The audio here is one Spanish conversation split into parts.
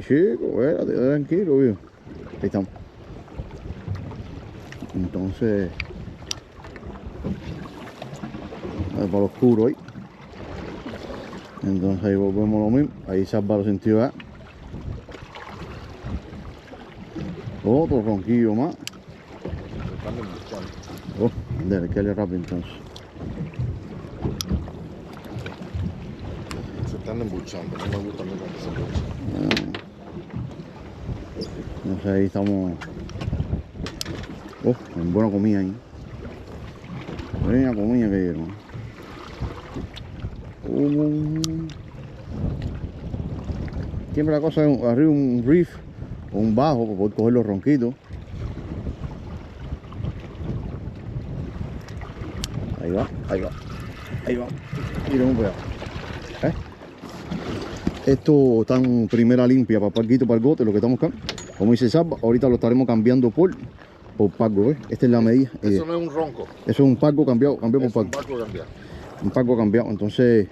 chico, espérate, tranquilo, viejo. Ahí estamos. Entonces, para lo oscuro ahí. Entonces ahí volvemos lo mismo. Ahí Salva lo sintió ya. Otro ronquillo más. Oh, dale, que darle rápido entonces. Se están embuchando, no me gusta a mí cuando se embuchan. No sé, ahí estamos. Oh, en buena comida ahí. Buena comida que dieron. Siempre la cosa es arriba un riff o un bajo para poder coger los ronquitos. Ahí va, ahí va, ahí va. Miren un pedazo. Esto está en primera limpia para parguito, para el gote, lo que estamos buscando. Como dice Salva, ahorita lo estaremos cambiando por pargo, ¿ves? Esta es la medida. Eso no es un ronco. Eso es un pargo cambiado por pargo. Un pargo cambiado. Un pargo cambiado. Entonces,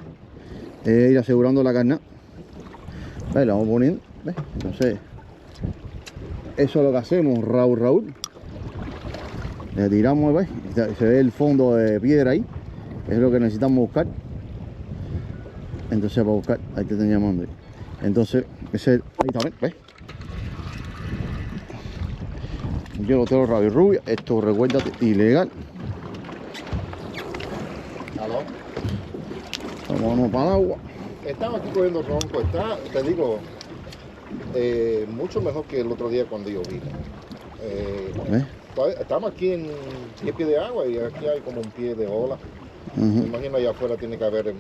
ir asegurando la carne. ¿Ves? La vamos poniendo. ¿Ves? Entonces, eso es lo que hacemos, Raúl. Le tiramos, ¿ves? Se ve el fondo de piedra ahí. Es lo que necesitamos buscar. Entonces, para buscar, ahí te están llamando. Entonces, ese, ahí también, ¿ves? Yo lo tengo rabia rubia. Esto, recuérdate, ilegal. ¿Aló? Vámonos para el agua. Estaba aquí cogiendo ronco. Está, te digo, mucho mejor que el otro día cuando yo vine. Estamos aquí en 10 pies de agua y aquí hay como un pie de ola. Me imagino allá afuera tiene que haber